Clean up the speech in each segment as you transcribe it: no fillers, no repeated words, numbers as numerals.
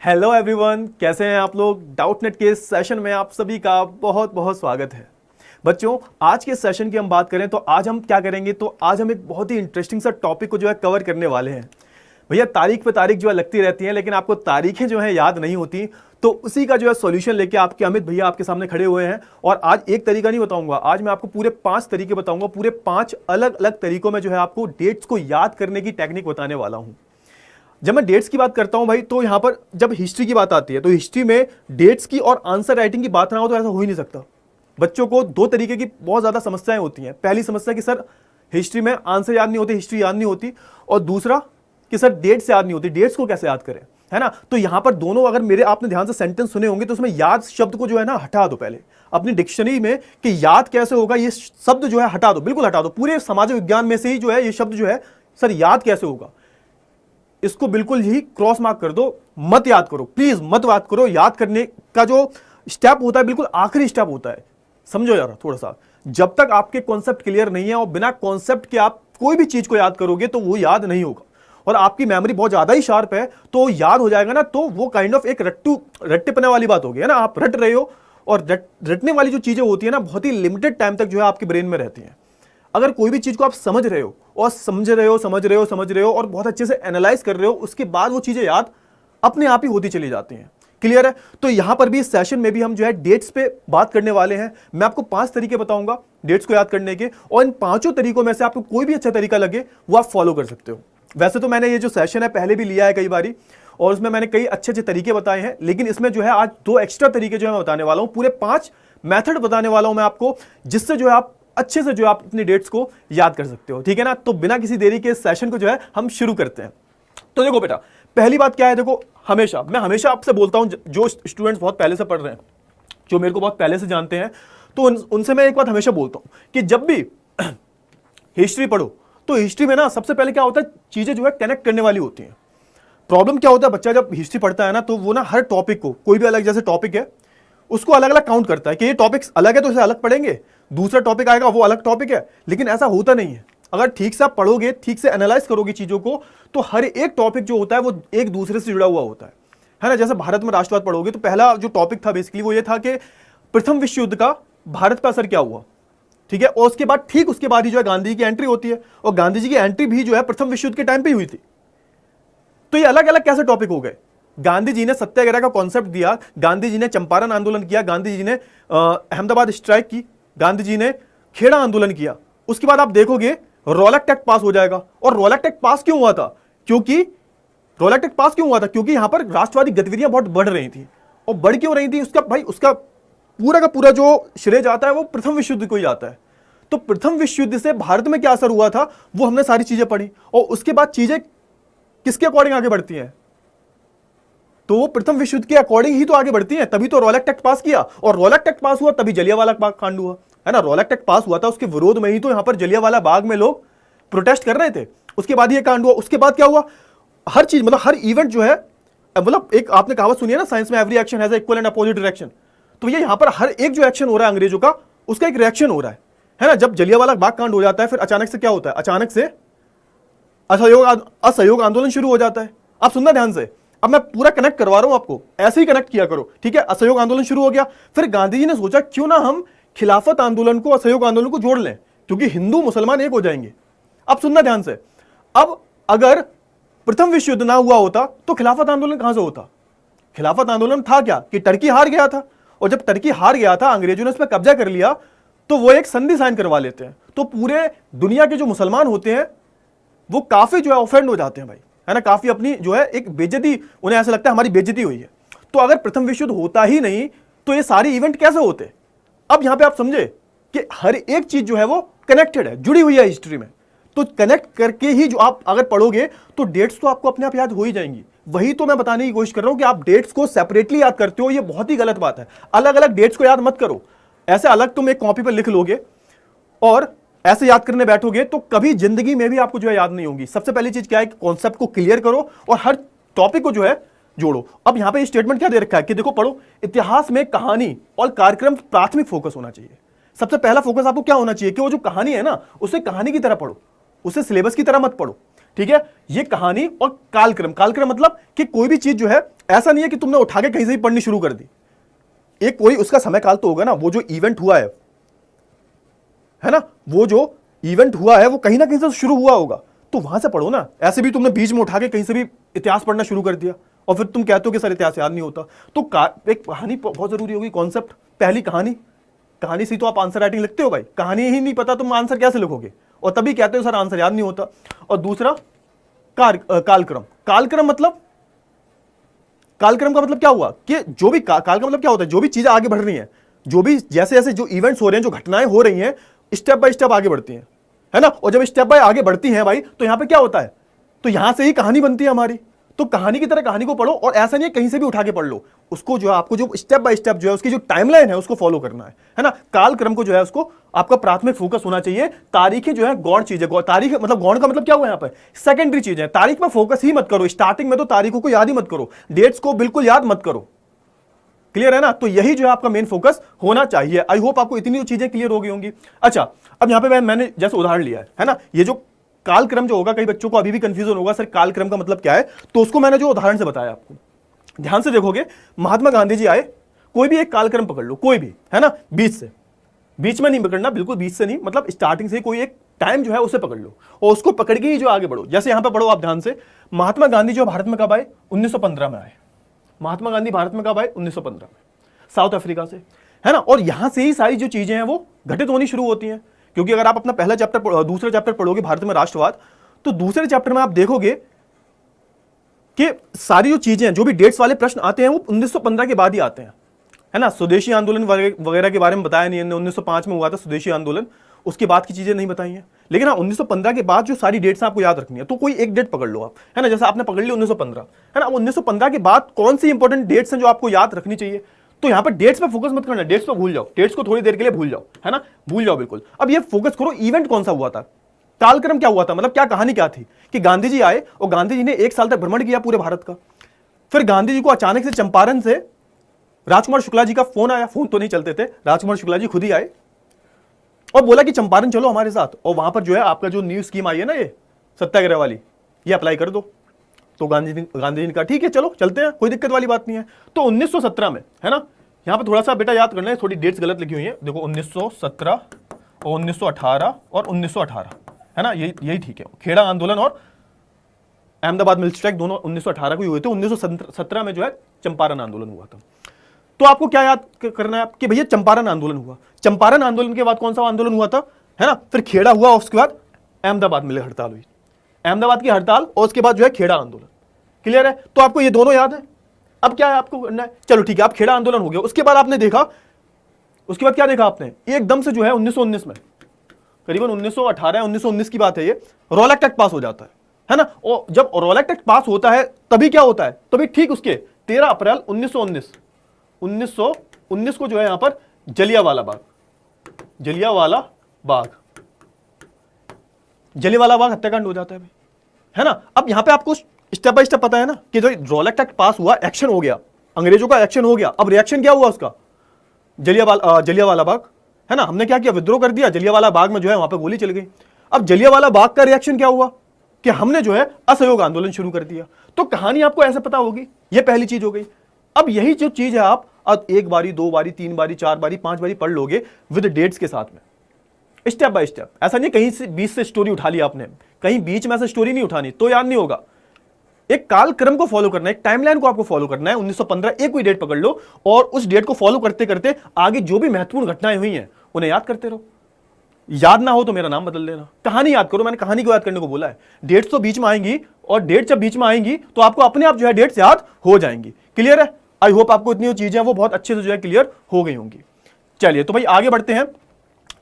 Hello everyone, कैसे हैं आप लोग। डाउटनेट के सेशन में आप सभी का बहुत बहुत स्वागत है। बच्चों, आज के सेशन की हम बात करें तो आज हम क्या करेंगे, तो आज हम एक बहुत ही इंटरेस्टिंग सा टॉपिक को जो है कवर करने वाले हैं। भैया तारीख पे तारीख जो है लगती रहती हैं, लेकिन आपको तारीखें जो है याद नहीं होती, तो उसी का जो है सॉल्यूशन लेके आपके अमित भैया आपके सामने खड़े हुए हैं। और आज एक तरीका नहीं बताऊंगा, आज मैं आपको पूरे 5 तरीके बताऊंगा। पूरे 5 अलग अलग तरीकों में जो है आपको डेट्स को याद करने की टेक्निक बताने वाला हूं। जब मैं डेट्स की बात करता हूं भाई, तो यहां पर जब हिस्ट्री की बात आती है तो हिस्ट्री में डेट्स की और आंसर राइटिंग की बात ना हो तो ऐसा हो ही नहीं सकता। बच्चों को 2 तरीके की बहुत ज्यादा समस्याएं होती हैं। पहली समस्या कि सर हिस्ट्री में आंसर याद नहीं होते, हिस्ट्री याद नहीं होती, और दूसरा कि सर डेट्स याद नहीं होती, डेट्स को कैसे याद करें, है ना। तो यहां पर दोनों, अगर मेरे आपने ध्यान से सेंटेंस सुने होंगे तो उसमें याद शब्द को जो है ना हटा दो पहले अपनी डिक्शनरी में, कि याद कैसे होगा, ये शब्द जो है हटा दो, बिल्कुल हटा दो। पूरे समाज विज्ञान में से ही जो है ये शब्द जो है सर याद कैसे होगा, इसको बिल्कुल ही क्रॉस मार्क कर दो। मत याद करो, प्लीज मत याद करो। याद करने का जो स्टेप होता है बिल्कुल आखिरी स्टेप होता है, समझो यार थोड़ा सा। जब तक आपके कॉन्सेप्ट क्लियर नहीं है और बिना कॉन्सेप्ट के आप कोई भी चीज को याद करोगे तो वो याद नहीं होगा। और आपकी मेमोरी बहुत ज्यादा ही शार्प है तो याद हो जाएगा ना, तो वो काइंड ऑफ एक रट्टेपने वाली बात होगी, है ना। आप रट रहे हो, और रटने वाली जो चीजें होती है ना बहुत ही लिमिटेड टाइम तक जो है आपके ब्रेन में रहती हैं। अगर कोई भी चीज को आप समझ रहे हो और समझ रहे हो और बहुत अच्छे से एनालाइज कर रहे हो, उसके बाद वो चीजें याद अपने आप ही होती चली जाती हैं। क्लियर है। तो यहां पर भी इस सेशन में भी हम जो है डेट्स पे बात करने वाले हैं। मैं आपको 5 तरीके बताऊंगा डेट्स को याद करने के, और इन 5 तरीकों में से आपको कोई भी अच्छा तरीका लगे वो आप फॉलो कर सकते हो। वैसे तो मैंने ये जो सेशन है पहले भी लिया है कई बारी, और उसमें मैंने कई अच्छे अच्छे तरीके बताए हैं, लेकिन इसमें जो है आज 2 एक्स्ट्रा तरीके जो है मैं बताने वाला हूं। पूरे 5 मेथड बताने वाला हूं मैं आपको, जिससे जो है आप अच्छे से जो है आप अपनी डेट्स को याद कर सकते हो। ठीक है ना। तो बिना किसी देरी के सेशन को जो है हम शुरू करते हैं। तो देखो बेटा, पहली बात क्या है, देखो मैं हमेशा आपसे बोलता हूं, जो स्टूडेंट्स बहुत पहले से पढ़ रहे हैं, जो मेरे को बहुत पहले से जानते हैं, तो उनसे मैं एक बात हमेशा बोलता हूं कि जब भी हिस्ट्री पढ़ो तो हिस्ट्री में ना सबसे पहले क्या होता है, चीजें जो है कनेक्ट करने वाली होती हैं। प्रॉब्लम क्या होता है, बच्चा जब हिस्ट्री पढ़ता है ना तो वो ना हर टॉपिक को, कोई भी अलग जैसे टॉपिक है उसको अलग अलग काउंट करता है कि ये टॉपिक अलग है तो इसे अलग पढ़ेंगे, दूसरा टॉपिक आएगा वो अलग टॉपिक है। लेकिन ऐसा होता नहीं है। अगर ठीक से आप पढ़ोगे, ठीक से एनालाइज करोगे चीजों को, तो हर एक टॉपिक जो होता है वो एक दूसरे से जुड़ा हुआ होता है ना। जैसे भारत में राष्ट्रवाद पढ़ोगे तो पहला जो टॉपिक था बेसिकली वो ये था कि प्रथम विश्व युद्ध का भारत पर असर क्या हुआ, ठीक है। और उसके बाद ठीक उसके बाद ही जो है गांधी जी की एंट्री होती है, और गांधी जी की एंट्री भी जो है प्रथम विश्व युद्ध के टाइम पे हुई थी। तो ये अलग अलग कैसे टॉपिक हो गए। गांधी जी ने सत्याग्रह का कॉन्सेप्ट दिया, गांधी जी ने चंपारण आंदोलन किया, गांधी जी ने अहमदाबाद स्ट्राइक की, गांधी जी ने खेड़ा आंदोलन किया। उसके बाद आप देखोगे रॉलेट एक्ट पास हो जाएगा। और रॉलेट एक्ट पास क्यों हुआ था, क्योंकि यहां पर राष्ट्रवादी गतिविधियां बहुत बढ़ रही थी। और बढ़ क्यों रही थी, उसका पूरा का पूरा जो श्रेय जाता है वो प्रथम विश्व युद्ध को ही जाता है। तो प्रथम विश्व युद्ध से भारत में क्या असर हुआ था वो हमने सारी चीजें पढ़ी, और उसके बाद चीजें किसके अकॉर्डिंग आगे बढ़ती हैं, तो वो प्रथम विश्व युद्ध के अकॉर्डिंग ही तो आगे बढ़ती हैं। तभी तो रॉलेट एक्ट पास किया, और रॉलेट एक्ट पास हुआ तभी जलियांवाला बाग कांड हुआ, है ना। रॉलेट एक्ट पास हुआ था, उसके विरोध में ही तो यहां पर जलियांवाला बाग में लोग प्रोटेस्ट कर रहे थे। उसके बाद ये कांड हुआ। उसके बाद क्या हुआ, हर चीज मतलब हर इवेंट जो है, मतलब एक आपने कहावत सुनी है ना, साइंस में every action has equal and opposite reaction. तो ये यहां पर हर एक जो एक्शन हो रहा है अंग्रेजों का, उसका एक रिएक्शन हो रहा है ना। जब जलियांवाला बाग कांड हो जाता है, फिर अचानक से क्या होता है, अचानक से असहयोग आंदोलन शुरू हो जाता है। आप सुनना ध्यान से, अब मैं पूरा कनेक्ट करवा रहा हूं आपको, ऐसे ही कनेक्ट किया करो, ठीक है। असहयोग आंदोलन शुरू हो गया, फिर गांधी जी ने सोचा क्यों ना हम खिलाफत आंदोलन को असहयोग आंदोलन को जोड़ लें, क्योंकि हिंदू मुसलमान एक हो जाएंगे। अब सुनना ध्यान से, अब अगर प्रथम विश्व युद्ध ना हुआ होता तो खिलाफत आंदोलन कहां से होता। खिलाफत आंदोलन था क्या कि टर्की हार गया था, और जब टर्की हार गया था, अंग्रेजों ने उस पर कब्जा कर लिया, तो वो एक संधि साइन करवा लेते हैं। तो पूरे दुनिया के जो मुसलमान होते हैं वो काफी जो है ऑफेंड हो जाते हैं भाई, है ना। काफी अपनी जो है एक बेइज्जती, उन्हें ऐसा लगता है हमारी बेइज्जती हुई है। तो अगर प्रथम विश्व युद्ध होता ही नहीं तो ये सारे इवेंट कैसे होते। अब यहां पे आप समझे कि हर एक चीज जो है वो कनेक्टेड है, जुड़ी हुई है हिस्ट्री में। तो कनेक्ट करके ही जो आप अगर पढ़ोगे तो डेट्स तो आपको अपने आप याद हो ही जाएंगी। वही तो मैं बताने की कोशिश कर रहा हूं कि आप डेट्स को सेपरेटली याद करते हो, ये बहुत ही गलत बात है। अलग अलग डेट्स को याद मत करो। ऐसे अलग तुम एक कॉपी पर लिख लोगे और ऐसे याद करने बैठोगे तो कभी जिंदगी में भी आपको जो है याद नहीं होगी। सबसे पहली चीज क्या है कि कॉन्सेप्ट को क्लियर करो और हर टॉपिक को जो है जोड़ो। अब यहां पे स्टेटमेंट क्या दे रखा है कि देखो पढ़ो, इतिहास में कहानी और कार्यक्रम प्राथमिक फोकस होना चाहिए। सबसे पहला फोकस आपको क्या होना चाहिए कि वो जो कहानी है ना, उसे कहानी की तरह पढ़ो, उसे सिलेबस की तरह मत पढ़ो। ठीक है। ये कहानी और कालक्रम, कालक्रम मतलब कि कोई भी चीज जो है ऐसा नहीं है कि तुमने उठा के कहीं से भी पढ़नी शुरू कर दी, एक कोई उसका समय काल तो होगा ना, वो जो इवेंट हुआ है ना, वो जो इवेंट हुआ है वो कहीं ना कहीं से शुरू हुआ होगा, तो वहां से पढ़ो ना। ऐसे भी तुमने बीच में उठा के कहीं से भी इतिहास पढ़ना शुरू कर दिया और फिर तुम कहते हो कि सर इतिहास याद नहीं होता। तो एक कहानी बहुत जरूरी होगी, कॉन्सेप्ट। पहली कहानी, कहानी से तो आप आंसर राइटिंग लिखते हो भाई, कहानी ही नहीं पता तुम आंसर कैसे लिखोगे, और तभी कहते हो सर आंसर याद नहीं होता। और दूसरा कालक्रम, कालक्रम मतलब, कालक्रम का मतलब क्या हुआ कि जो भी काल का मतलब क्या होता है, जो भी चीजें आगे बढ़ रही हैं, जो भी जैसे जैसे जो इवेंट्स हो रहे हैं, जो घटनाएं हो रही हैं, स्टेप बाय स्टेप आगे बढ़ती हैं, है ना। और जब स्टेप बाय आगे बढ़ती हैं भाई, तो यहां पे क्या होता है, तो यहां से ही कहानी बनती है हमारी। तो कहानी की तरह कहानी को पढ़ो, और ऐसा नहीं है कहीं से भी उठा के पढ़ लो उसको, जो है आपको जो स्टेप बाय स्टेप जो है उसकी जो टाइमलाइन है उसको फॉलो करना है ना। कालक्रम को जो है उसको आपका प्राथमिक फोकस होना चाहिए। तारीखें जो है गौण चीज है, तारीख मतलब गौण का मतलब क्या हुआ यहाँ पर, सेकेंडरी चीज है। तारीख में फोकस ही मत करो, स्टार्टिंग में तो तारीखों को याद ही मत करो, डेट्स को बिल्कुल याद मत करो। क्लियर है ना। तो यही जो है आपका मेन फोकस होना चाहिए। आई होप आपको इतनी चीजें क्लियर हो गई होंगी। अच्छा, अब यहां पे मैंने जैसे उदाहरण लिया है ना, ये जो कालक्रम जो होगा, कई बच्चों को अभी भी कंफ्यूजन होगा सर कालक्रम का मतलब क्या है, तो उसको मैंने जो उदाहरण से बताया आपको, ध्यान से देखोगे, महात्मा गांधी जी आए, कोई भी एक कालक्रम पकड़ लो, कोई भी, है ना, बीच से, बीच में नहीं पकड़ना, बिल्कुल बीच से नहीं, मतलब स्टार्टिंग से कोई एक टाइम जो है उसे पकड़ लो और उसको पकड़ के ही जो आगे बढ़ो। जैसे यहां पर पढ़ो आप ध्यान से, महात्मा गांधी जो भारत में कब आए, 1915 में आए। महात्मा गांधी भारत में कब आए, 1915 में, साउथ अफ्रीका से, है ना। और यहां से ही सारी जो चीजें हैं वो घटित होनी शुरू होती हैं, क्योंकि अगर आप अपना पहला चैप्टर दूसरा चैप्टर पढ़ोगे भारत में राष्ट्रवाद, तो दूसरे चैप्टर में आप देखोगे कि सारी जो चीजें हैं, जो भी डेट्स वाले प्रश्न आते हैं वो 1915 के बाद ही आते हैं, है ना। स्वदेशी आंदोलन वगैरह के बारे में बताया नहीं है, 1905 में हुआ था स्वदेशी आंदोलन, उसके बाद की चीजें नहीं बताई हैं। लेकिन हाँ, 1915 के बाद जो सारी डेट्स आपको याद रखनी है, तो कोई एक डेट पकड़ लो आप, है ना। जैसे आपने पकड़ ली 1915, है ना। 1915 के बाद कौन सी इंपॉर्टेंट डेट्स हैं जो आपको याद रखनी चाहिए, तो यहां पर डेट्स पे फोकस मत करना, डेट्स पे भूल जाओ, डेट्स को थोड़ी देर के लिए भूल जाओ, है ना, भूल जाओ बिल्कुल। अब ये फोकस करो इवेंट कौन सा हुआ था, कालक्रम क्या हुआ था, मतलब क्या कहानी क्या थी कि गांधी जी आए और गांधी जी ने 1 साल तक भ्रमण किया पूरे भारत का। फिर गांधी जी को अचानक से चंपारण से राजकुमार शुक्ला जी का फोन आया, फोन तो नहीं चलते थे, राजकुमार शुक्ला जी खुद ही आए और बोला कि चंपारण चलो हमारे साथ, और वहां पर जो है आपका जो न्यू स्कीम आई है ना, ये सत्याग्रह वाली, ये अप्लाई कर दो। तो गांधी जी ने कहा ठीक है चलो चलते हैं, कोई दिक्कत वाली बात नहीं है। तो 1917 में, है ना, यहां पर थोड़ा सा बेटा याद करना है, थोड़ी डेट्स गलत लिखी हुई है, देखो 1917 और 1918 और 1918, है ना, यही ठीक है। खेड़ा आंदोलन और अहमदाबाद मिल स्ट्राइक दोनों 1918 को ही हुए थे, 1917 में जो है चंपारण आंदोलन हुआ था। तो आपको क्या याद करना है कि भैया चंपारण आंदोलन हुआ, चंपारण आंदोलन के बाद कौन सा आंदोलन हुआ था, है ना, फिर खेड़ा हुआ, उसके बाद अहमदाबाद में हड़ताल हुई, अहमदाबाद की हड़ताल, और उसके बाद जो है खेड़ा आंदोलन। क्लियर है, तो आपको ये दोनों याद है। अब क्या है आपको करना है, चलो ठीक है, आप खेड़ा आंदोलन हो गया, उसके बाद आपने देखा, उसके बाद क्या देखा आपने, एकदम से जो है 1919 में, करीबन 1918 1919 की बात है ये, रॉलेट एक्ट पास हो जाता है ना। और जब रॉलेट एक्ट पास होता है तभी क्या होता है, तभी ठीक उसके 13 अप्रैल 1919 को जो है यहां पर जलियांवाला बाग हत्याकांड हो जाता है भाई, है ना। अब यहां पे आपको स्टेप बाय स्टेप पता है ना कि जो रॉलेट एक्ट पास हुआ, एक्शन हो गया, अंग्रेजों का एक्शन हो गया। अब रिएक्शन क्या हुआ उसका, जलियांवाला बाग, है ना, हमने क्या किया, विद्रोह कर दिया, जलियांवाला बाग में जो है वहां पे गोली चल गई। अब जलियांवाला बाग का रिएक्शन क्या हुआ कि हमने जो है असहयोग आंदोलन शुरू कर दिया। तो कहानी आपको ऐसे पता होगी, ये पहली चीज हो गई। अब यही जो चीज है आप अब 1 बारी 2 बारी 3 बारी 4 बारी 5 बारी पढ़ लोगे विद डेट्स के साथ में, स्टेप बाय स्टेप। ऐसा नहीं कहीं से बीच से स्टोरी उठा ली आपने, कहीं बीच में से स्टोरी नहीं उठानी तो याद नहीं होगा। एक कालक्रम को फॉलो करना है, एक टाइमलाइन को आपको फॉलो करना है। 1915 एक कोई डेट पकड़ लो और उस डेट को फॉलो करते करते आगे जो भी महत्वपूर्ण घटनाएं हुई हैं उन्हें याद करते रहो। याद ना हो तो मेरा नाम बदल देना, कहानी याद करो, मैंने कहानी को याद करने को बोला है। डेट्स तो बीच में आएंगी, और डेट जब बीच में आएंगी तो आपको अपने आप जो है डेट्स याद हो जाएंगी। क्लियर है, आई होप आपको इतनी चीजें वो बहुत अच्छे से जो है क्लियर हो गई होंगी। चलिए तो भाई आगे बढ़ते हैं।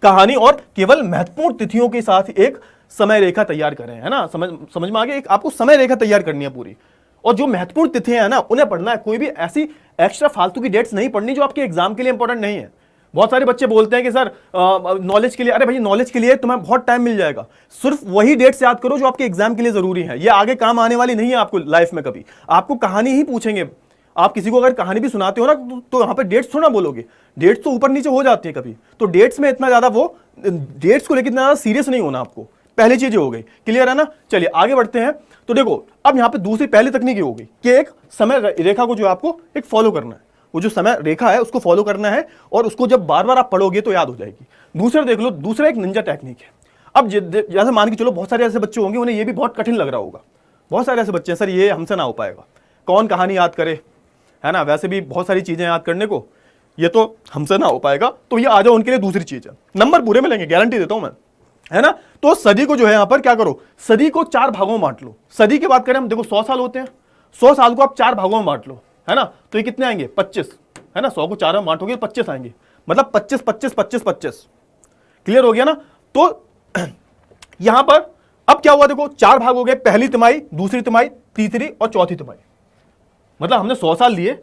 कहानी और केवल महत्वपूर्ण तिथियों के साथ एक समय रेखा तैयार करें, है ना, समझ में आ गया। एक आपको समय रेखा तैयार करनी है पूरी, और जो महत्वपूर्ण तिथियां हैं ना उन्हें पढ़ना है। कोई भी ऐसी एक्स्ट्रा फालतू की डेट्स नहीं पढ़नी जो आपके एग्जाम के लिए इंपॉर्टेंट नहीं है। बहुत सारे बच्चे बोलते हैं कि सर नॉलेज के लिए, अरे भाई नॉलेज के लिए तुम्हें बहुत टाइम मिल जाएगा, सिर्फ वही डेट्स याद करो जो आपके एग्जाम के लिए जरूरी है। ये आगे काम आने वाली नहीं है आपको लाइफ में कभी। आपको कहानी ही पूछेंगे, आप किसी को अगर कहानी भी सुनाते हो ना तो यहां पर डेट्स थोड़ा बोलोगे, डेट्स तो ऊपर नीचे हो जाती है कभी। तो डेट्स में इतना ज्यादा वो डेट्स को लेकर इतना ज्यादा सीरियस नहीं होना आपको। पहली चीज हो गई, क्लियर है ना। चलिए आगे बढ़ते हैं। तो देखो अब यहां पे दूसरी पहली तकनीक ये होगी कि एक समय रेखा को जो आपको एक फॉलो करना है, वो जो समय रेखा है उसको फॉलो करना है और उसको जब बार बार आप पढ़ोगे तो याद हो जाएगी। दूसरा देख लो, दूसरा एक निंजा टेक्निक है। अब जैसे मान के चलो बहुत सारे ऐसे बच्चे होंगे उन्हें ये भी बहुत कठिन लग रहा होगा, बहुत सारे ऐसे बच्चे हैं सर ये हमसे ना हो पाएगा, कौन कहानी याद करे, है ना, वैसे भी बहुत सारी चीजें याद करने को, ये तो हमसे ना हो पाएगा। तो ये आ जाओ उनके लिए दूसरी चीज है, नंबर पूरे मिलेंगे, गारंटी देता हूं मैं, है ना। तो सदी को जो है यहां पर क्या करो, सदी को 4 भागों में बांट लो। सदी की बात करें हम, देखो 100 साल होते हैं, 100 साल को आप 4 भागों में बांट लो, है ना। तो ये कितने आएंगे, 25, है ना। 100 को 4 में बांटोगे 25 आएंगे, मतलब 25 25 25 25, क्लियर हो गया ना। तो यहां पर अब क्या हुआ, देखो 4 भाग हो गए, पहली तिमाही, दूसरी तिमाही, तीसरी और चौथी तिमाही। मतलब हमने 100 साल लिए,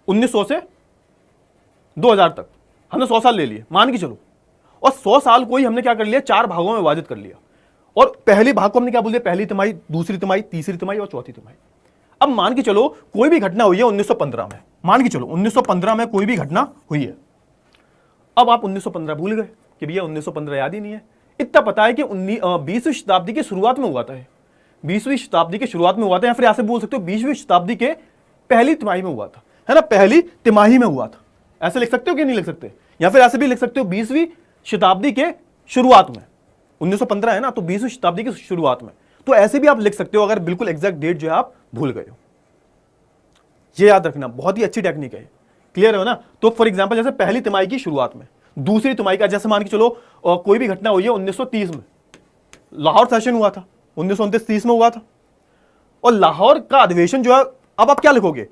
1900 से 2000 तक हमने 100 साल ले लिए, मान के चलो। और 100 साल को ही हमने क्या कर लिया, 4 भागों में विभाजित कर लिया। और पहले भाग को हमने क्या बोल दिया, पहली तिमाही, दूसरी तिमाही, तीसरी तिमाही और चौथी तिमाही। अब मान के चलो कोई भी घटना हुई है 1915 में, मान के चलो 1915 में कोई भी घटना हुई है। अब आप 1915 भूल गए कि भैया 1915 याद ही नहीं है। इतना पता है कि 20वीं शताब्दी की शुरुआत में हुआ था, 20वीं शताब्दी की शुरुआत में हुआ था, या फिर ऐसे बोल सकते हो 20वीं शताब्दी के पहली तिमाही में हुआ था, है ना, पहली तिमाही में हुआ था। ऐसे लिख सकते हो कि नहीं लिख सकते, या फिर ऐसे भी लिख सकते हो 20वीं शताब्दी के शुरुआत में। 1915 है ना, तो 20वीं शताब्दी की शुरुआत में, तो ऐसे भी आप लिख सकते हो अगर बिल्कुल एग्जैक्ट डेट जो है आप भूल गए हो। ये याद रखना, बहुत ही अच्छी टेक्निक है, क्लियर हो ना। तो फॉर एग्जांपल जैसे पहली तिमाही की शुरुआत में, दूसरी तिमाही का, जैसे मान के चलो कोई भी घटना हुई है 1930 में, लाहौर सेशन हुआ था 1929-30 में हुआ था, और लाहौर का अधिवेशन जो है, अब आप क्या लिखोगे,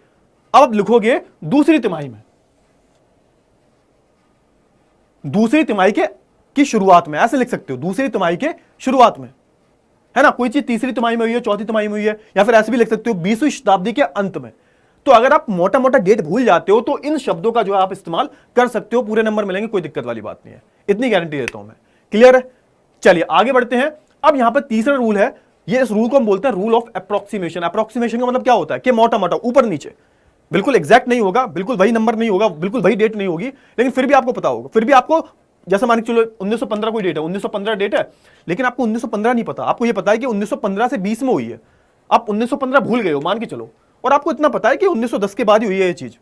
अब आप लिखोगे दूसरी तिमाही में, दूसरी तिमाही की शुरुआत में, ऐसे लिख सकते हो, दूसरी तिमाही के शुरुआत में, है ना। कोई चीज तीसरी तिमाही में हुई है, चौथी तिमाही में हुई है, या फिर ऐसे भी लिख सकते हो 20वीं शताब्दी के अंत में। तो अगर आप मोटा मोटा डेट भूल जाते हो तो इन शब्दों का जो है आप इस्तेमाल कर सकते हो, पूरे नंबर मिलेंगे, कोई दिक्कत वाली बात नहीं है, इतनी गारंटी देता हूं मैं, क्लियर है। चलिए आगे बढ़ते हैं। अब यहां पर तीसरा रूल है, ये इस रूल को हम बोलते हैं रूल ऑफ अप्रोक्सीमेशन। अप्रोक्सीमेशन का मतलब क्या होता है कि मोटा मोटा ऊपर नीचे, बिल्कुल एग्जैक्ट नहीं होगा, बिल्कुल वही नंबर नहीं होगा, बिल्कुल वही डेट नहीं होगी, लेकिन फिर भी आपको पता होगा, फिर भी आपको, जैसे मान के चलो 1915 कोई डेट है, 1915 डेट है, लेकिन आपको 1915 नहीं पता, आपको ये पता है कि 1915 से 20 में हुई है, आप 1915 भूल गए हो मान के चलो, और आपको इतना पता है कि 1910 के बाद ही हुई है ये चीज,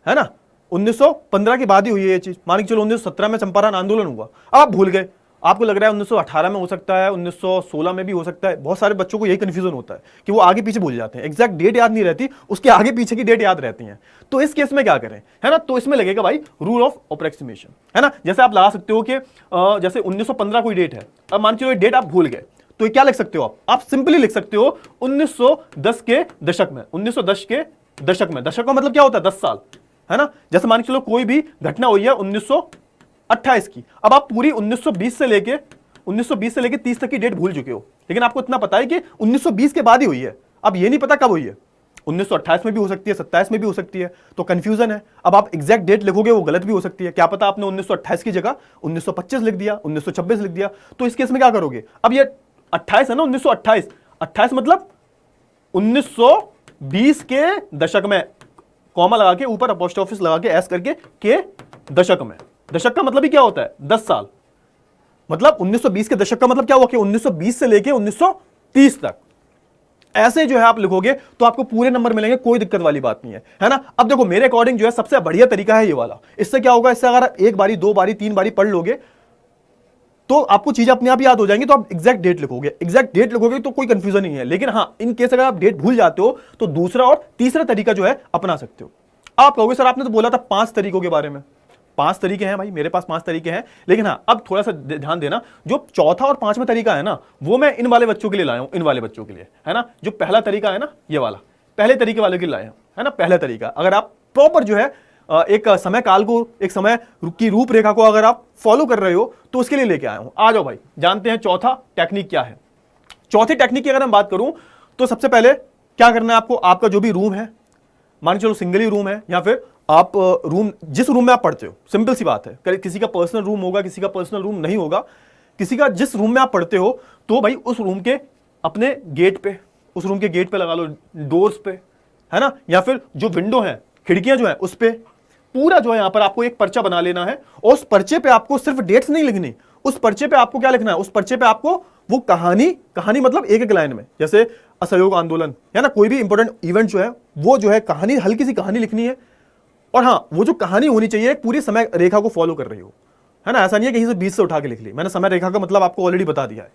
है ना, 1915 के बाद ही हुई है ये चीज। मान के चलो 1917 में चंपारण आंदोलन हुआ, अब आप भूल गए, आपको लग रहा है 1918 में हो सकता है, 1916 में भी हो सकता है। बहुत सारे बच्चों को यही कंफ्यूजन होता है कि वो आगे पीछे भूल जाते हैं, एग्जैक्ट डेट याद नहीं रहती, उसके आगे पीछे की डेट याद रहती है। तो इस केस में क्या करें, है ना, तो इसमें लगेगा भाई रूल ऑफ अप्रोक्सीमेशन, है ना। जैसे आप लगा सकते हो कि जैसे 1915 कोई डेट है, अब मान के चलो डेट आप भूल गए, तो ये क्या लिख सकते हो आप सिंपली लिख सकते हो 1910 के दशक में, 1910 के दशक में। दशक का मतलब क्या होता है, 10 साल, है ना। जैसे मान के चलो कोई भी घटना हुई है 1928 की, अब आप पूरी 1920 से लेके 30 तक की डेट भूल चुके हो, लेकिन आपको इतना पता है कि 1920 के बाद ही हुई है, अब ये नहीं पता कब हुई है, 1928 में भी हो सकती है, 27 में भी हो सकती है, तो कंफ्यूजन है। अब आप एग्जैक्ट डेट लिखोगे वो गलत भी हो सकती है, क्या पता आपने 1928 की जगह 1925 लिख दिया, 1926 लिख दिया, तो इस केस में क्या करोगे, अब ये 28 है ना, 1928, 28 मतलब 1920 के दशक में, कॉमा लगा के ऊपर अपोस्ट्रोफिस लगा के एस करके के दशक में। दशक का मतलब ही क्या होता है, 10 साल, मतलब 1920 के दशक का मतलब क्या हुआ कि 1920 से लेके 1930 तक, ऐसे जो है आप लिखोगे तो आपको पूरे नंबर मिलेंगे, कोई दिक्कत वाली बात नहीं है ना। अब देखो मेरे अकॉर्डिंग जो है सबसे बढ़िया तरीका है ये वाला। इससे क्या होगा, इससे अगर आप एक बारी, दो बारी, तीन बारी पढ़ लोगे तो आपको चीजें अपने आप याद हो जाएंगी, तो आप एग्जैक्ट डेट लिखोगे, एग्जैक्ट डेट लिखोगे तो कोई कंफ्यूजन नहीं है। लेकिन हाँ, इन केस अगर आप डेट भूल जाते हो तो दूसरा और तीसरा तरीका जो है अपना सकते हो। आप कहोगे सर आपने तो बोला था 5 तरीकों के बारे में, 5 तरीके हैं भाई, मेरे पास 5 तरीके हैं, लेकिन हाँ अब थोड़ा सा ध्यान देना, जो चौथा और पांचवा तरीका है ना, वो मैं इन वाले बच्चों के लिए लाया हूं, इन वाले बच्चों के लिए, है ना। जो पहला तरीका है ना, ये वाला पहले तरीके वाले के लिए लाया हूं, है ना। पहला तरीका अगर आप प्रॉपर जो है एक समय काल को, एक समय की रूपरेखा को अगर आप फॉलो कर रहे हो तो उसके लिए लेके आया हूं। आ जाओ भाई, जानते हैं चौथा टेक्निक क्या है। चौथी टेक्निक की अगर मैं बात करूं तो सबसे पहले क्या करना है आपको, आपका जो भी रूम है, मान चलो सिंगल ही रूम है, या फिर आप रूम, जिस रूम में आप पढ़ते हो, सिंपल सी बात है, किसी का पर्सनल रूम होगा, किसी का पर्सनल रूम नहीं होगा, किसी का जिस रूम में आप पढ़ते हो, तो भाई उस रूम के अपने गेट पे, उस रूम के गेट पे लगा लो, डोर्स पे, है ना, या फिर जो विंडो है, खिड़कियां जो है, उस पे पूरा जो है यहां पर आपको एक पर्चा बना लेना है, और उस पर्चे पे आपको सिर्फ डेट्स नहीं लिखनी, उस पर्चे पे आपको क्या लिखना है, उस पर्चे पे आपको वो कहानी मतलब एक एक लाइन में, जैसे असहयोग आंदोलन या ना कोई भी इंपॉर्टेंट इवेंट जो है वो जो है कहानी, हल्की सी कहानी लिखनी है। और हाँ, वो जो कहानी होनी चाहिए पूरी समय रेखा को फॉलो कर रही हो, है ना। ऐसा नहीं है कहीं से बीच से उठा के लिख ली, मैंने समय रेखा का मतलब आपको ऑलरेडी बता दिया है।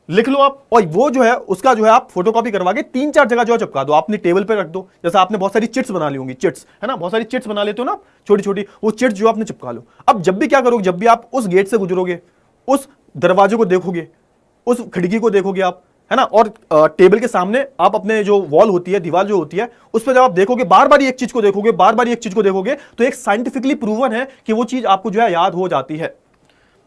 लिख लो आप, और वो जो है उसका जो है आप फोटोकॉपी करवा के 3-4 जगह जो है चिपका दो, अपनी टेबल पे रख दो। जैसे आपने बहुत सारी चिट्स बना ली होंगी, चिट्स, है ना, बहुत सारी चिट्स बना लेते हो ना छोटी छोटी, वो चिट्स जो आपने चिपका लो। अब जब भी क्या करोगे, जब भी आप उस गेट से गुजरोगे, उस दरवाजे को देखोगे, उस खिड़की को देखोगे आप, है ना, और टेबल के सामने आप अपने जो वॉल होती है, दीवार जो होती है, उस पर जब आप देखोगे, बार बार एक चीज को देखोगे, बार बार एक चीज को देखोगे, तो एक साइंटिफिकली प्रूवन है कि वो चीज आपको जो है याद हो जाती है।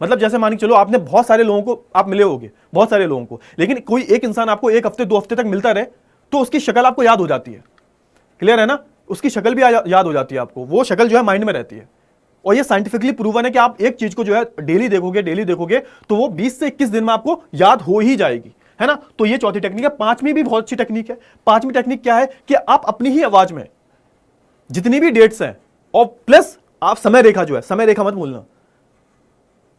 मतलब जैसे मान के चलो आपने बहुत सारे लोगों को आप मिले होगे, बहुत सारे लोगों को, लेकिन कोई एक इंसान आपको 1 हफ्ते 2 हफ्ते तक मिलता रहे तो उसकी शक्ल आपको याद हो जाती है। क्लियर है ना, उसकी शक्ल भी याद हो जाती है आपको, वो शक्ल जो है माइंड में रहती है। और ये साइंटिफिकली प्रूवन है कि आप एक चीज को जो है डेली देखोगे तो वो 20 से 21 दिन में आपको याद हो ही जाएगी, है ना। तो ये चौथी टेक्निक है। पांचवी भी बहुत अच्छी टेक्निक है। पांचवी टेक्निक क्या है कि आप अपनी ही आवाज में जितनी भी डेट्स हैं और प्लस आप समय रेखा जो है, समय रेखा मत भूलना,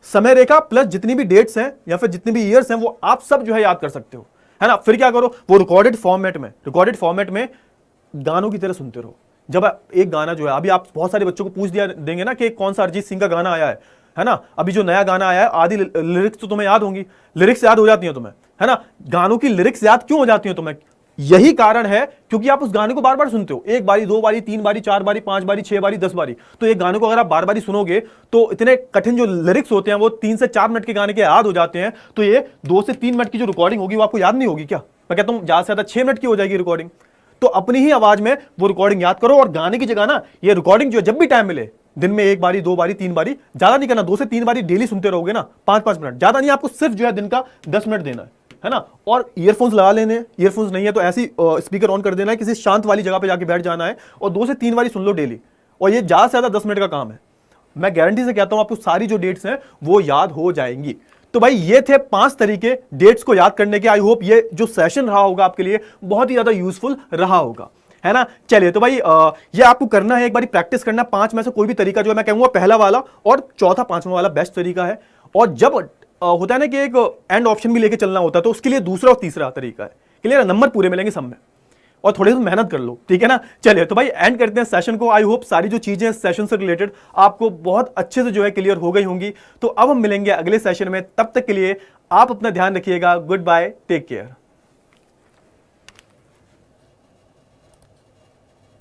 समय रेखा प्लस जितनी भी डेट्स हैं या फिर जितनी भी ईयर्स हैं वो आप सब जो है याद कर सकते हो, है ना। फिर क्या करो, वो रिकॉर्डेड फॉर्मेट में गानों की तरह सुनते रहो। जब एक गाना जो है, अभी आप बहुत सारे बच्चों को पूछ दिया देंगे ना कि कौन सा अरिजीत सिंह का गाना आया है ना, अभी जो नया गाना आया है, आधी लिरिक्स तो तुम्हें याद होंगी, लिरिक्स याद हो जाती हैं तुम्हें, है ना। गानों की लिरिक्स याद क्यों हो जाती हैं तुम्हें? यही कारण है क्योंकि आप उस गाने को बार बार सुनते हो, 1 बारी 2 बारी 3 बारी 4 बारी 5 बारी 6 बारी 10 बारी। तो एक गाने को अगर आप बार बारी सुनोगे तो इतने कठिन जो लिरिक्स होते हैं वो 3 से 4 मिनट के गाने के याद हो जाते हैं। तो ये 2 से 3 मिनट की जो रिकॉर्डिंग होगी वो आपको याद नहीं होगी क्या? मैं कहता हूं ज्यादा से ज्यादा 6 मिनट की हो जाएगी रिकॉर्डिंग। तो अपनी ही आवाज में वो रिकॉर्डिंग याद करो, और गाने की जगह ना ये रिकॉर्डिंग जो जब भी टाइम मिले, दिन में 1 बारी 2 बारी 3 बारी, ज्यादा नहीं करना, 2 से 3 बारी डेली सुनते रहोगे ना, 5-5 मिनट, ज्यादा नहीं, आपको सिर्फ जो है दिन का 10 मिनट देना है ना। और ईयरफोन्स लगा लेने, ईयरफोन्स नहीं है तो ऐसी स्पीकर ऑन कर देना है, किसी शांत वाली जगह पे जाके बैठ जाना है और 2 से 3 बारी सुन लो डेली। और ये ज्यादा से ज्यादा 10 मिनट का काम है। मैं गारंटी से कहता हूं आपको सारी जो डेट्स हैं वो याद हो जाएंगी। तो भाई ये थे 5 तरीके डेट्स को याद करने के। आई होप ये जो सेशन रहा होगा आपके लिए बहुत ही ज्यादा यूजफुल रहा होगा, है ना। चलिए, तो भाई ये आपको करना है, एक बारी प्रैक्टिस करना। 5 में से कोई भी तरीका जो है मैं कहूंगा पहला वाला और चौथा 5वां वाला बेस्ट तरीका है। और जब होता है ना कि एक एंड ऑप्शन भी लेके चलना होता है तो उसके लिए दूसरा और तीसरा तरीका है। क्लियर है, नंबर पूरे मिलेंगे सब में, और थोड़ी सी मेहनत कर लो, ठीक है ना। चलिए, तो भाई एंड करते हैं सेशन को। आई होप सारी जो चीजें सेशन से रिलेटेड आपको बहुत अच्छे से जो है क्लियर हो गई होंगी। तो अब हम मिलेंगे अगले सेशन में, तब तक के लिए आप अपना ध्यान रखिएगा। Goodbye, take care.